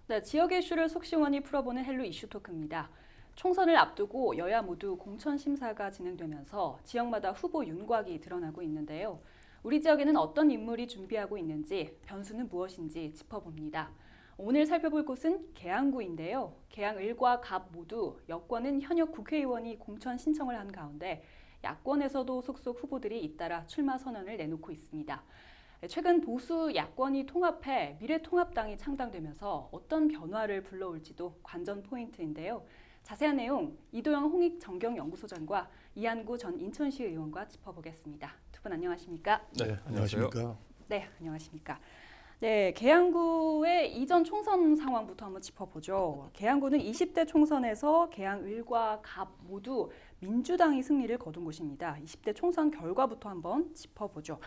네, 지역의 이슈를 속 시원히 풀어보는 헬로 이슈 토크입니다. 총선을 앞두고 여야 모두 공천 심사가 진행되면서 지역마다 후보 윤곽이 드러나고 있는데요. 우리 지역에는 어떤 인물이 준비하고 있는지, 변수는 무엇인지 짚어봅니다. 오늘 살펴볼 곳은 계양구인데요. 계양 을과 갑 모두 여권은 현역 국회의원이 공천 신청을 한 가운데 야권에서도 속속 후보들이 잇따라 출마 선언을 내놓고 있습니다. 최근 보수 야권이 통합해 미래통합당이 창당되면서 어떤 변화를 불러올지도 관전 포인트인데요. 자세한 내용 이도영 홍익정경연구소장과 이한구 전 인천시 의원과 짚어보겠습니다. 두 분 안녕하십니까? 네, 안녕하십니까? 네, 안녕하십니까? 네, 계양구의 이전 총선 상황부터 한번 짚어보죠. 계양구는 20대 총선에서 계양 을과 갑 모두 민주당이 승리를 거둔 곳입니다. 20대 총선 결과부터 한번 짚어보죠.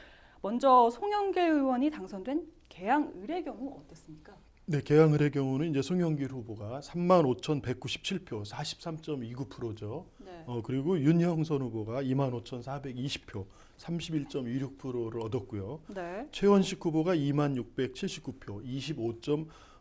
먼저 송영길 의원이 당선된 계양 을의 경우 어땠습니까? 네, 계양 을의 경우는 이제 송영길 후보가 35,197표, 43.29%죠. 네. 그리고 윤형선 후보가 25,420표, 31.26%를 얻었고요. 네. 최원식 후보가 26,679표,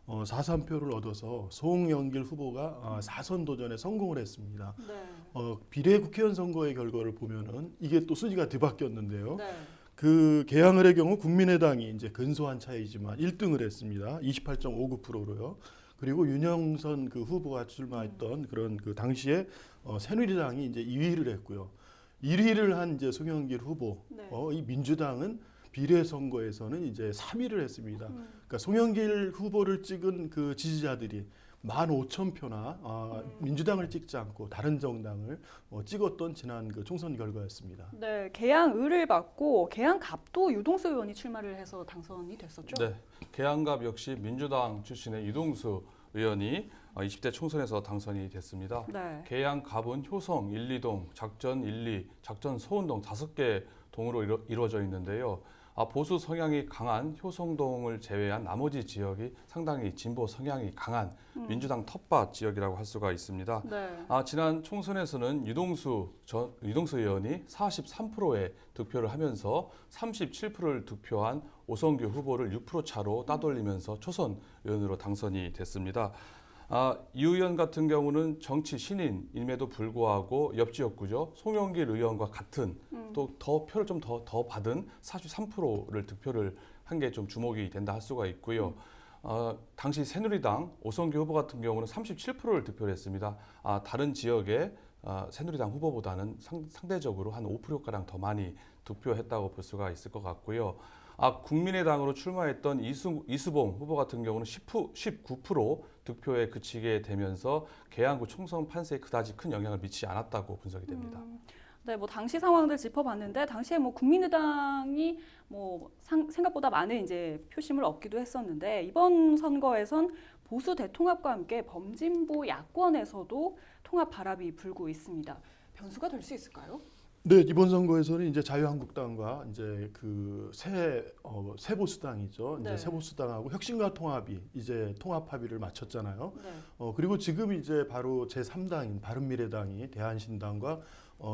25.43표를 얻어서 송영길 후보가 4선 도전에 성공을 했습니다. 네. 비례 국회의원 선거의 결과를 보면은 이게 또 순위가 뒤바뀌었는데요. 네. 그 계양을의 경우 국민의당이 이제 근소한 차이지만 1등을 했습니다. 28.59%로요. 그리고 윤영선 그 후보가 출마했던 그런 그 당시에 새누리당이 이제 2위를 했고요. 1위를 한 이제 송영길 후보, 네. 이 민주당은 비례 선거에서는 이제 3위를 했습니다. 그러니까 송영길 후보를 찍은 그 지지자들이 15,000표나 민주당을 찍지 않고 다른 정당을 찍었던 지난 그 총선 결과였습니다. 네, 계양 을을 받고 계양 갑도 유동수 의원이 출마를 해서 당선이 됐었죠. 네, 계양갑 역시 민주당 출신의 유동수 의원이 20대 총선에서 당선이 됐습니다. 네. 계양갑은 효성 1, 2동, 작전 1, 2, 작전 소운동 5개 동으로 이루어져 있는데요. 보수 성향이 강한 효성동을 제외한 나머지 지역이 상당히 진보 성향이 강한 민주당 텃밭 지역이라고 할 수가 있습니다. 네. 지난 총선에서는 유동수 의원이 43%의 득표를 하면서 37%를 득표한 오성규 후보를 6% 차로 따돌리면서 초선 의원으로 당선이 됐습니다. 이 의원 같은 경우는 정치 신인임에도 불구하고 옆 지역구죠. 송영길 의원과 같은 또 더 표를 좀 더 받은 43%를 득표를 한 게 좀 주목이 된다 할 수가 있고요. 당시 새누리당 오성규 후보 같은 경우는 37%를 득표를 했습니다. 다른 지역의 새누리당 후보보다는 상대적으로 한 5%가량 더 많이 득표했다고 볼 수가 있을 것 같고요. 국민의당으로 출마했던 이수봉 후보 같은 경우는 19% 득표에 그치게 되면서 계양구 총선 판세에 그다지 큰 영향을 미치지 않았다고 분석이 됩니다. 네, 뭐 당시 상황들 짚어봤는데 당시에 뭐 국민의당이 뭐 생각보다 많은 이제 표심을 얻기도 했었는데 이번 선거에선 보수 대통합과 함께 범진보 야권에서도 통합 바람이 불고 있습니다. 변수가 될 수 있을까요? 네, 이번 선거에서는 이제 자유한국당과 이제 그 새 보수당이죠. 이제 네. 새 보수당하고 혁신과 통합이 이제 통합 합의를 마쳤잖아요. 네. 그리고 지금 이제 바로 제3당인 바른미래당이 대한신당과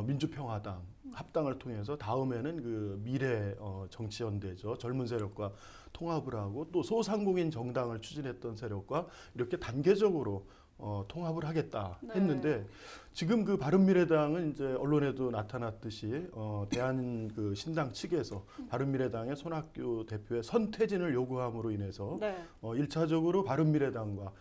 민주평화당 합당을 통해서 다음에는 그 미래 정치연대죠. 젊은 세력과 통합을 하고 또 소상공인 정당을 추진했던 세력과 이렇게 단계적으로 통합을 하겠다 했는데 지금 그 바른미래당은 이제 언론에도 나타났듯이 대한 그 신당 측에서 바른미래당의 손학규 대표의 선퇴진을 요구함으로 인해서 네. 1차적으로 바른미래당과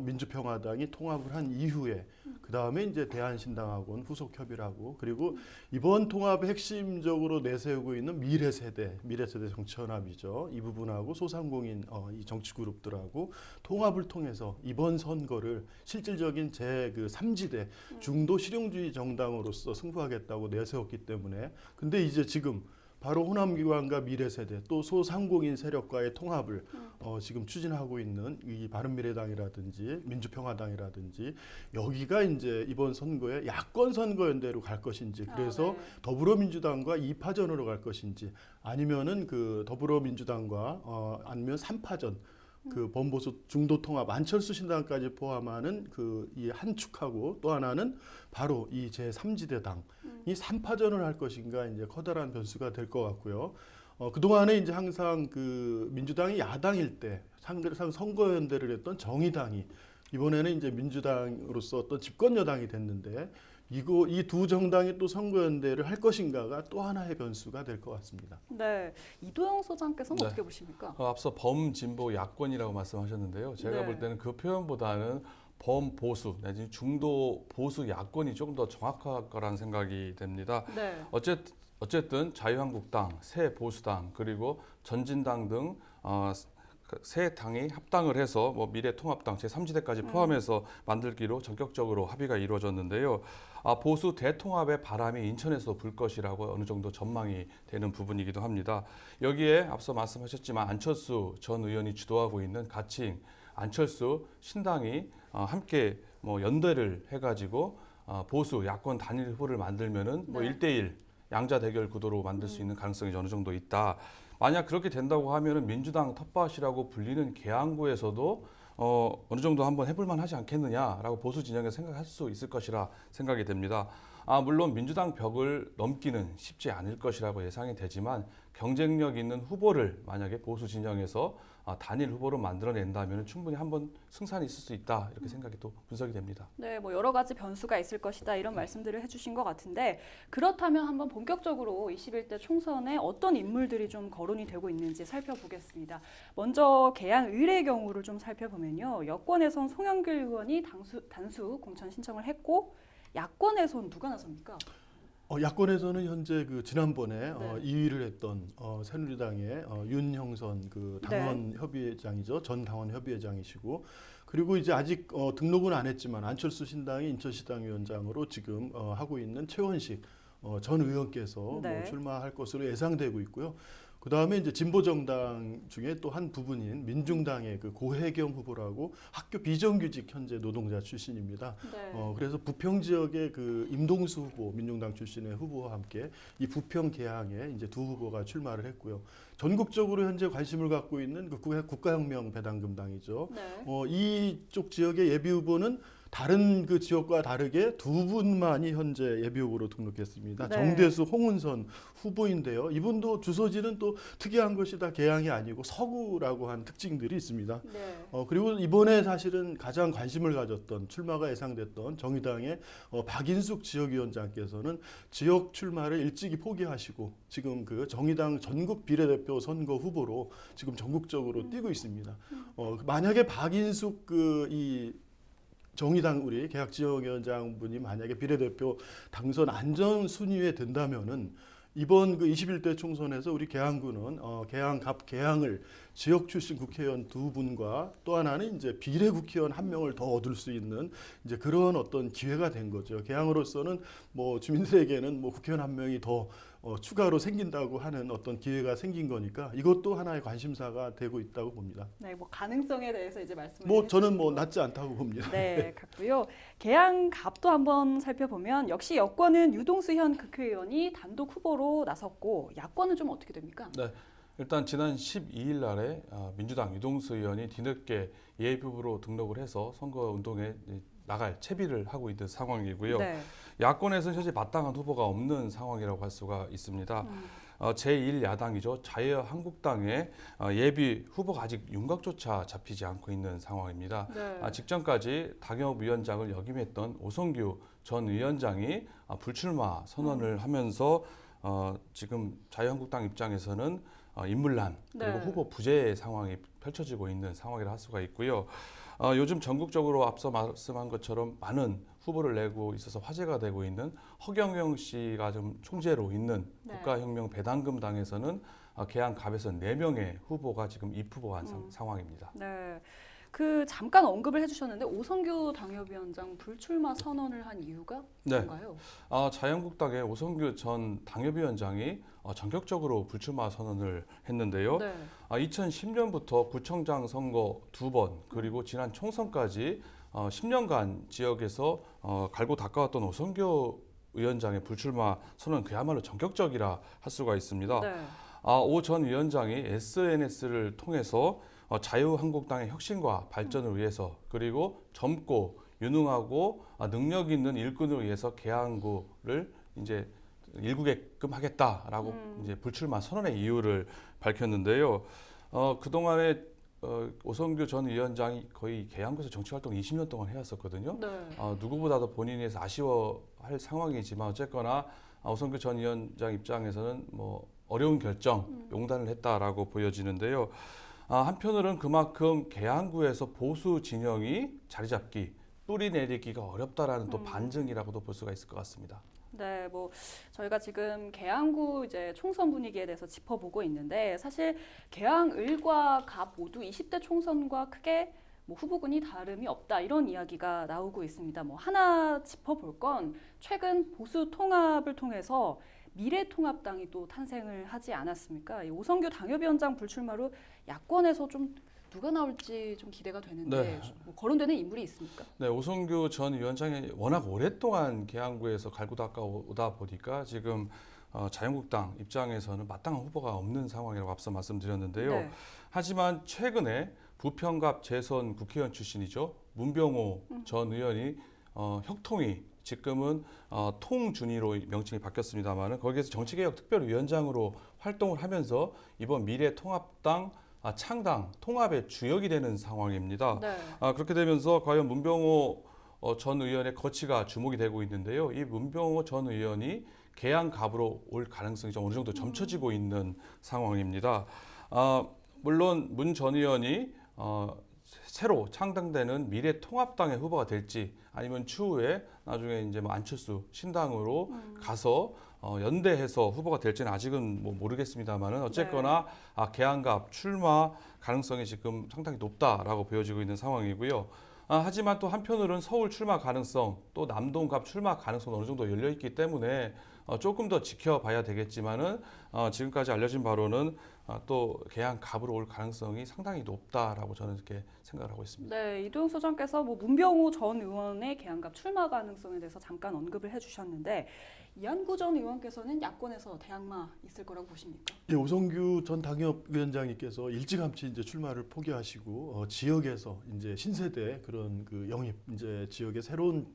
민주평화당이 통합을 한 이후에 그 다음에 이제 대한신당하고는 후속 협의를 하고 그리고 이번 통합의 핵심적으로 내세우고 있는 미래세대 정치연합이죠. 이 부분하고 소상공인 이 정치그룹들하고 통합을 통해서 이번 선거를 실질적인 그 3지대 중도 실용주의 정당으로서 승부하겠다고 내세웠기 때문에 근데 이제 지금 바로 호남기관과 미래세대 또 소상공인 세력과의 통합을 지금 추진하고 있는 이 바른미래당이라든지 민주평화당이라든지 여기가 이제 이번 선거에 야권 선거연대로 갈 것인지 그래서 네. 더불어민주당과 2파전으로 갈 것인지 아니면은 그 더불어민주당과 아니면 3파전 그 범보수 중도 통합 안철수 신당까지 포함하는 그 이 한 축하고 또 하나는 바로 이 제3지대당 이 3파전을 할 것인가 이제 커다란 변수가 될 것 같고요. 그동안에 이제 항상 그 민주당이 야당일 때 항상 선거연대를 했던 정의당이 이번에는 이제 민주당으로서 어떤 집권 여당이 됐는데 이 두 정당이 또 선거연대를 할 것인가가 또 하나의 변수가 될 것 같습니다. 네, 이도영 소장께서는 네. 어떻게 보십니까? 앞서 범진보 야권이라고 말씀하셨는데요. 제가 네. 볼 때는 그 표현보다는 범보수 내지 중도 보수 야권이 조금 더 정확할 거라는 생각이 됩니다. 네. 어쨌든 자유한국당, 새보수당 그리고 전진당 등 세 당이 합당을 해서 뭐 미래통합당 제3지대까지 포함해서 만들기로 전격적으로 합의가 이루어졌는데요. 보수 대통합의 바람이 인천에서 불 것이라고 어느 정도 전망이 되는 부분이기도 합니다. 여기에 앞서 말씀하셨지만 안철수 전 의원이 주도하고 있는 가칭 안철수 신당이 함께 뭐 연대를 해가지고 보수 야권 단일 후보를 만들면은 뭐 네. 1대1 양자 대결 구도로 만들 수 있는 가능성이 어느 정도 있다. 만약 그렇게 된다고 하면은 민주당 텃밭이라고 불리는 계양구에서도 어느 정도 한번 해볼만 하지 않겠느냐라고 보수 진영에 생각할 수 있을 것이라 생각이 됩니다. 물론 민주당 벽을 넘기는 쉽지 않을 것이라고 예상이 되지만 경쟁력 있는 후보를 만약에 보수 진영에서 단일 후보로 만들어낸다면 충분히 한번 승산이 있을 수 있다 이렇게 생각이 또 분석이 됩니다. 네, 뭐 여러 가지 변수가 있을 것이다 이런 말씀들을 해주신 것 같은데 그렇다면 한번 본격적으로 21대 총선에 어떤 인물들이 좀 거론이 되고 있는지 살펴보겠습니다. 먼저 계양 을의 경우를 좀 살펴보면요, 여권에선 송영길 의원이 단수 공천 신청을 했고 야권에선 누가 나섭니까? 야권에서는 현재 그 지난번에 네. 2위를 했던 새누리당의 윤형선 그 당원 협의회장이죠. 전 당원 협의회장이시고 그리고 이제 아직 등록은 안 했지만 안철수 신당의 인천시당 위원장으로 지금 하고 있는 최원식 전 의원께서 네. 뭐 출마할 것으로 예상되고 있고요. 그 다음에 이제 진보정당 중에 또 한 부분인 민중당의 그 고혜경 후보라고 학교 비정규직 현재 노동자 출신입니다. 네. 그래서 부평 지역의 그 임동수 후보, 민중당 출신의 후보와 함께 이 부평 계양에 이제 두 후보가 출마를 했고요. 전국적으로 현재 관심을 갖고 있는 그 국가혁명 배당금당이죠. 네. 이쪽 지역의 예비 후보는 다른 그 지역과 다르게 두 분만이 현재 예비 후보로 등록했습니다. 네. 정대수, 홍은선 후보인데요. 이분도 주소지는 또 특이한 것이 다 계양이 아니고 서구라고 한 특징들이 있습니다. 네. 그리고 이번에 사실은 가장 관심을 가졌던 출마가 예상됐던 정의당의 박인숙 지역위원장께서는 지역 출마를 일찍이 포기하시고 지금 그 정의당 전국 비례대표 선거 후보로 지금 전국적으로 뛰고 있습니다. 만약에 박인숙 이 정의당 우리 계약 지역위원장분이 만약에 비례대표 당선 안전 순위에 든다면은 이번 그 21대 총선에서 우리 계양구는 계양갑 계양을 지역 출신 국회의원 두 분과 또 하나는 이제 비례 국회의원 한 명을 더 얻을 수 있는 이제 그런 어떤 기회가 된 거죠. 계양으로서는 뭐 주민들에게는 뭐 국회의원 한 명이 더 추가로 생긴다고 하는 어떤 기회가 생긴 거니까 이것도 하나의 관심사가 되고 있다고 봅니다. 네, 뭐 가능성에 대해서 이제 말씀을 뭐 저는 해주시고. 뭐 낮지 않다고 봅니다. 네, 같고요. 계양갑도 한번 살펴보면 역시 여권은 유동수 현 국회의원이 단독 후보로 나섰고 야권은 좀 어떻게 됩니까? 네. 일단 지난 12일 날에 민주당 유동수 의원이 뒤늦게 예비 후보로 등록을 해서 선거 운동에 나갈 채비를 하고 있는 상황이고요. 네. 야권에서는 현재 마땅한 후보가 없는 상황이라고 할 수가 있습니다. 제1야당이죠. 자유한국당의 예비 후보가 아직 윤곽조차 잡히지 않고 있는 상황입니다. 네. 직전까지 당협위원장을 역임했던 오성규 전 위원장이 불출마 선언을 하면서 지금 자유한국당 입장에서는 인물난 그리고 네. 후보 부재 상황이 펼쳐지고 있는 상황이라 할 수가 있고요. 요즘 전국적으로 앞서 말씀한 것처럼 많은 후보를 내고 있어서 화제가 되고 있는 허경영 씨가 좀 총재로 있는 네. 국가혁명 배당금당에서는 계양갑에서 4명의 후보가 지금 입후보한 상황입니다. 네. 그 잠깐 언급을 해주셨는데 오성규 당협위원장 불출마 선언을 한 이유가 네. 뭔가요? 자유한국당의 오성규 전 당협위원장이 전격적으로 불출마 선언을 했는데요. 네. 2010년부터 구청장 선거 2번 그리고 지난 총선까지 10년간 지역에서 갈고 닦아왔던 오성규 위원장의 불출마 선언은 그야말로 전격적이라 할 수가 있습니다. 네. 오 전 위원장이 SNS를 통해서 자유한국당의 혁신과 발전을 위해서 그리고 젊고 유능하고 능력 있는 일꾼을 위해서 계양구를 이제 일구게끔 하겠다라고 이제 불출마 선언의 이유를 밝혔는데요. 그동안에 오성규 전 위원장이 거의 개항구에서 정치 활동 20년 동안 해왔었거든요. 네. 누구보다도 본인에서 아쉬워할 상황이지만 어쨌거나 오성규 전 위원장 입장에서는 뭐 어려운 결정, 용단을 했다라고 보여지는데요. 한편으로는 그만큼 계양구에서 보수 진영이 자리 잡기, 뿌리 내리기가 어렵다라는 또 반증이라고도 볼 수가 있을 것 같습니다. 네, 뭐 저희가 지금 계양구 이제 총선 분위기에 대해서 짚어보고 있는데 사실 계양 을과 갑 모두 20대 총선과 크게 뭐 후보군이 다름이 없다 이런 이야기가 나오고 있습니다. 뭐 하나 짚어볼 건 최근 보수 통합을 통해서 미래통합당이 또 탄생을 하지 않았습니까? 이 오성규 당협위원장 불출마로 야권에서 좀 누가 나올지 좀 기대가 되는데 네. 뭐 거론되는 인물이 있습니까? 네, 오성규 전 위원장이 워낙 오랫동안 계양구에서 갈고 닦아오다 보니까 지금 자유한국당 입장에서는 마땅한 후보가 없는 상황이라고 앞서 말씀드렸는데요. 네. 하지만 최근에 부평갑 재선 국회의원 출신이죠. 문병호 전 의원이 혁통위 지금은 통준위로 명칭이 바뀌었습니다만 거기에서 정치개혁특별위원장으로 활동을 하면서 이번 미래통합당 창당, 통합의 주역이 되는 상황입니다. 네. 그렇게 되면서 과연 문병호 전 의원의 거취가 주목이 되고 있는데요. 이 문병호 전 의원이 계양갑으로 올 가능성이 좀 어느 정도 점쳐지고 있는 상황입니다. 물론 문 전 의원이 새로 창당되는 미래통합당의 후보가 될지 아니면 추후에 나중에 이제 뭐 안철수 신당으로 가서 연대해서 후보가 될지는 아직은 뭐 모르겠습니다만은 어쨌거나 계양갑 출마 가능성이 지금 상당히 높다라고 보여지고 있는 상황이고요. 하지만 또 한편으로는 서울 출마 가능성 또 남동갑 출마 가능성 어느 정도 열려 있기 때문에 조금 더 지켜봐야 되겠지만은 지금까지 알려진 바로는 또 계양갑으로 올 가능성이 상당히 높다라고 저는 이렇게 생각을 하고 있습니다. 네, 이두영 소장께서 뭐 문병호 전 의원의 계양갑 출마 가능성에 대해서 잠깐 언급을 해주셨는데 이한구 전 의원께서는 야권에서 대항마 있을 거라고 보십니까? 예, 오성규 전 당협위원장님께서 일찌감치 이제 출마를 포기하시고 지역에서 이제 신세대 그런 그 영입 이제 지역의 새로운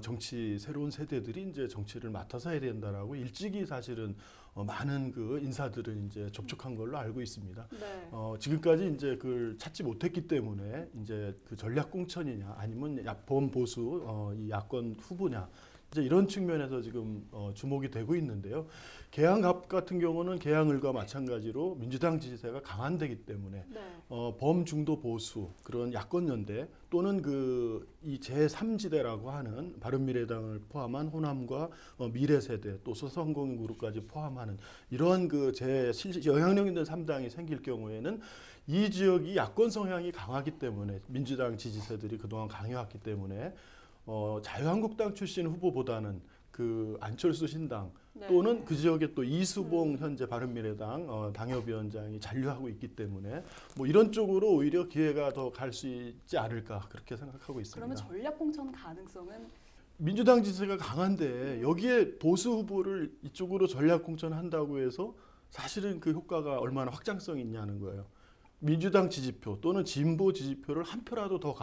정치 새로운 세대들이 이제 정치를 맡아서 해야 된다라고 일찍이 사실은 많은 그 인사들은 이제 접촉한 걸로 알고 있습니다. 네. 지금까지 이제 그걸 찾지 못했기 때문에 이제 그 전략 공천이냐 아니면 범보수 이 야권 후보냐 이제 이런 측면에서 지금 주목이 되고 있는데요. 계양갑 같은 경우는 계양을과 마찬가지로 민주당 지지세가 강한데기 때문에 네. 범중도 보수 그런 야권 연대 또는 그 이 제3지대라고 하는 바른미래당을 포함한 호남과 미래세대 또 소선공그룹까지 포함하는 이러한 그 영향력 있는 3당이 생길 경우에는 이 지역이 야권 성향이 강하기 때문에 민주당 지지세들이 그동안 강해왔기 때문에 자유한국당 출신 후보보다는 그 안철수 신당 네. 또는 그 지역에 또 이수봉 현재 바른미래당 당협위원장이 잔류하고 있기 때문에 뭐 이런 쪽으로 오히려 기회가 더 갈 수 있지 않을까 그렇게 생각하고 있습니다. 그러면 전략 공천 가능성은 민주당 지지가 강한데 여기에 보수 후보를 이쪽으로 전략 공천한다고 해서 사실은 그 효과가 얼마나 확장성이 있냐는 거예요. 민주당 지지표 또는 진보 지지표를 한 표라도 더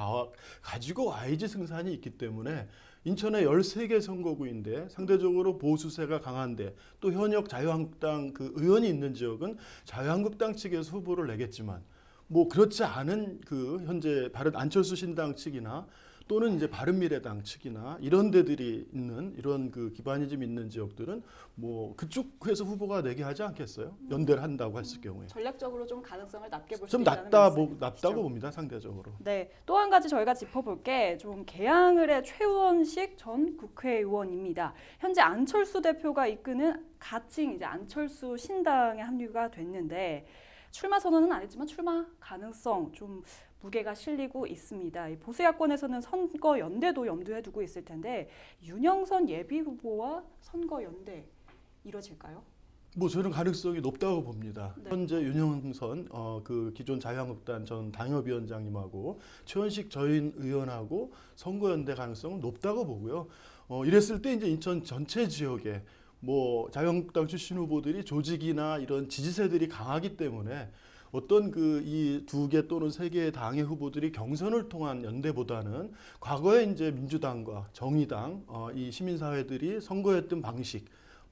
가지고 와야지 승산이 있기 때문에 인천의 13개 선거구인데 상대적으로 보수세가 강한데 또 현역 자유한국당 그 의원이 있는 지역은 자유한국당 측에서 후보를 내겠지만 뭐 그렇지 않은 그 현재 안철수 신당 측이나 또는 이제 바른미래당 측이나 이런 데들이 있는 이런 그 기반이 좀 있는 지역들은 뭐 그쪽에서 후보가 내게 하지 않겠어요? 연대를 한다고 했을 경우에 전략적으로 좀 가능성을 낮게 볼 수 좀 있다는 낮다고 봅니다 상대적으로. 네, 또 한 가지 저희가 짚어볼 게 좀 계양을의 최우원식 전 국회의원입니다. 현재 안철수 대표가 이끄는 가칭 이제 안철수 신당에 합류가 됐는데 출마 선언은 안 했지만 출마 가능성 좀 무게가 실리고 있습니다. 이 보수 야권에서는 선거 연대도 염두에 두고 있을 텐데 윤영선 예비 후보와 선거 연대 이뤄질까요? 뭐 저는 가능성이 높다고 봅니다. 네. 현재 윤영선 그 기존 자유한국당 전 당협위원장님하고 최원식 전 의원하고 선거연대 가능성은 높다고 보고요. 이랬을 때 이제 인천 전체 지역에 뭐 자유한국당 출신 후보들이 조직이나 이런 지지세들이 강하기 때문에 어떤 그 이 2개 또는 3개의 당의 후보들이 경선을 통한 연대보다는 과거에 이제 민주당과 정의당 이 시민사회들이 선거했던 방식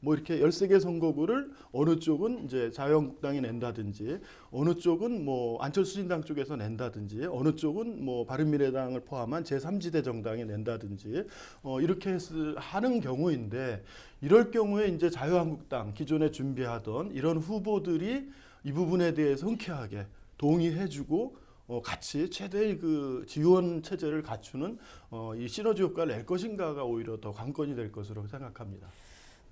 뭐 이렇게 13개 선거구를 어느 쪽은 이제 자유한국당이 낸다든지 어느 쪽은 뭐 안철수 신당 쪽에서 낸다든지 어느 쪽은 뭐 바른미래당을 포함한 제3지대 정당이 낸다든지 이렇게 하는 경우인데 이럴 경우에 이제 자유한국당 기존에 준비하던 이런 후보들이 이 부분에 대해서 흔쾌하게 동의해주고 같이 최대의 그 지원 체제를 갖추는 이 시너지 효과를 낼 것인가가 오히려 더 관건이 될 것으로 생각합니다.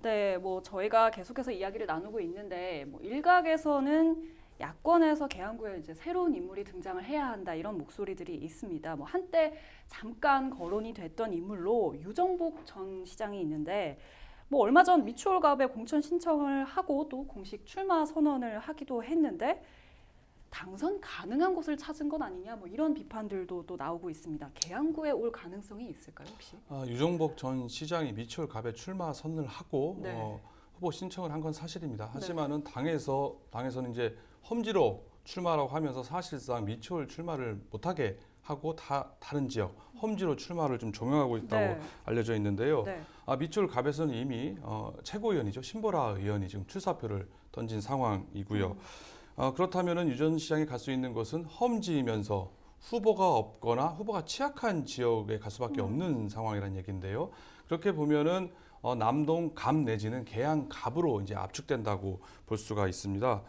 네, 뭐 저희가 계속해서 이야기를 나누고 있는데 뭐 일각에서는 야권에서 계양구에 이제 새로운 인물이 등장을 해야 한다 이런 목소리들이 있습니다. 뭐 한때 잠깐 거론이 됐던 인물로 유정복 전 시장이 있는데 뭐 얼마 전 미추홀갑에 공천 신청을 하고 또 공식 출마 선언을 하기도 했는데 당선 가능한 곳을 찾은 건 아니냐 뭐 이런 비판들도 또 나오고 있습니다. 계양구에 올 가능성이 있을까요 혹시? 유정복 전 시장이 미추홀갑에 출마 선언을 하고 네. 후보 신청을 한 건 사실입니다. 하지만은 당에서는 이제 험지로 출마라고 하면서 사실상 미추홀 출마를 못하게 하고 다른 지역 험지로 출마를 좀 종용하고 있다고 네. 알려져 있는데요. 네. 미추홀갑에서는 이미 최고위원이죠. 신보라 의원이 지금 출사표를 던진 상황이고요. 그렇다면은 유 전 시장이 갈 수 있는 것은 험지이면서 후보가 없거나 후보가 취약한 지역에 갈 수밖에 없는 상황이라는 얘기인데요. 그렇게 보면은 남동 갑 내지는 계양 갑으로 이제 압축된다고 볼 수가 있습니다.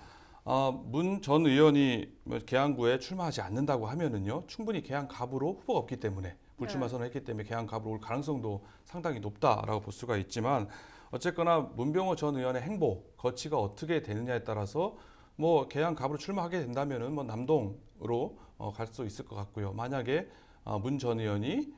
문 전 의원이 계양구에 출마하지 않는다고 하면은요, 충분히 계양 갑으로 후보가 없기 때문에 불출마 선언했기 때문에 계양 갑으로 올 가능성도 상당히 높다라고 볼 수가 있지만 어쨌거나 문병호 전 의원의 행보 거치가 어떻게 되느냐에 따라서 뭐 계양 갑으로 출마하게 된다면은 뭐 남동으로 갈 수 있을 것 같고요. 만약에 문 전 의원이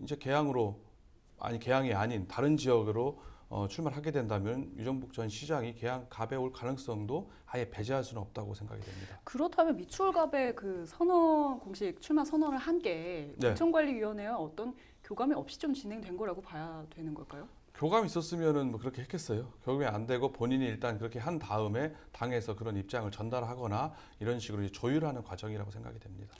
이제 계양이 아닌 다른 지역으로 출마를 하게 된다면 유정복 전 시장이 계양 갑에 올 가능성도 아예 배제할 수는 없다고 생각이 됩니다. 그렇다면 미추홀갑에 그 공식 출마 선언을 한 게 네. 공천관리위원회와 어떤 교감이 없이 좀 진행된 거라고 봐야 되는 걸까요? 교감이 있었으면은 뭐 그렇게 했겠어요. 교감이 안 되고 본인이 일단 그렇게 한 다음에 당에서 그런 입장을 전달하거나 이런 식으로 이제 조율하는 과정이라고 생각이 됩니다.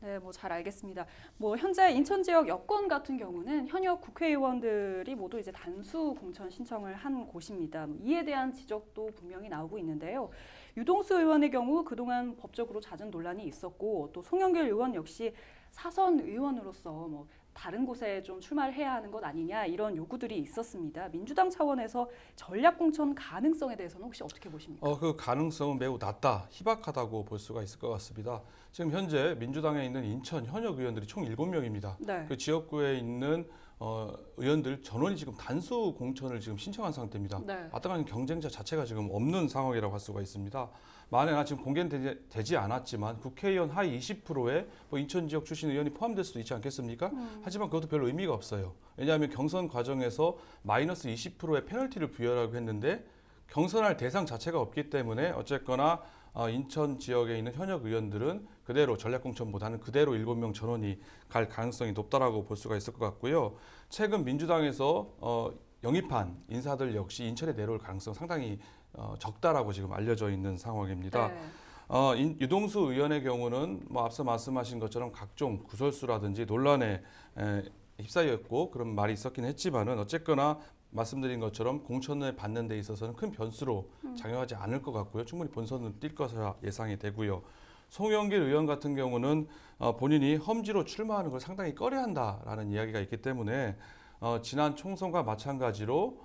네, 뭐 잘 알겠습니다. 뭐 현재 인천 지역 여권 같은 경우는 현역 국회의원들이 모두 이제 단수 공천 신청을 한 곳입니다. 이에 대한 지적도 분명히 나오고 있는데요. 유동수 의원의 경우 그동안 법적으로 잦은 논란이 있었고 또 송영길 의원 역시 사선 의원으로서 뭐 다른 곳에 좀 출마를 해야 하는 것 아니냐 이런 요구들이 있었습니다. 민주당 차원에서 전략 공천 가능성에 대해서는 혹시 어떻게 보십니까? 그 가능성은 매우 낮다, 희박하다고 볼 수가 있을 것 같습니다. 지금 현재 민주당에 있는 인천 현역 의원들이 총 7명입니다. 네. 그 지역구에 있는 의원들 전원이 지금 단수 공천을 지금 신청한 상태입니다. 네. 마땅한 경쟁자 자체가 지금 없는 상황이라고 할 수가 있습니다. 만약에 지금 공개는 되지 않았지만 국회의원 하위 20%에 뭐 인천 지역 출신 의원이 포함될 수도 있지 않겠습니까? 하지만 그것도 별로 의미가 없어요. 왜냐하면 경선 과정에서 마이너스 20%의 페널티를 부여하라고 했는데 경선할 대상 자체가 없기 때문에 어쨌거나 인천 지역에 있는 현역 의원들은 그대로 전략공천보다는 그대로 7명 전원이 갈 가능성이 높다라고 볼 수가 있을 것 같고요. 최근 민주당에서 영입한 인사들 역시 인천에 내려올 가능성 상당히 적다라고 지금 알려져 있는 상황입니다. 네. 유동수 의원의 경우는 뭐 앞서 말씀하신 것처럼 각종 구설수라든지 논란에 휩싸였고 그런 말이 있었긴 했지만은 어쨌거나 말씀드린 것처럼 공천을 받는 데 있어서는 큰 변수로 작용하지 않을 것 같고요. 충분히 본선을 뛸 것으로 예상이 되고요. 송영길 의원 같은 경우는 본인이 험지로 출마하는 걸 상당히 꺼려한다라는 이야기가 있기 때문에 지난 총선과 마찬가지로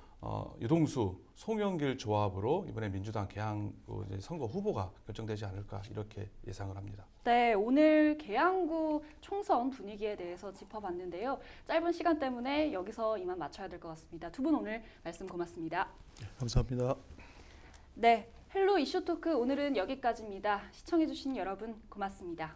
유동수, 송영길 조합으로 이번에 민주당 계양구 선거 후보가 결정되지 않을까 이렇게 예상을 합니다. 네, 오늘 계양구 총선 분위기에 대해서 짚어봤는데요. 짧은 시간 때문에 여기서 이만 마쳐야 될 것 같습니다. 두 분 오늘 말씀 고맙습니다. 감사합니다. 네, 헬로 이슈토크 오늘은 여기까지입니다. 시청해주신 여러분 고맙습니다.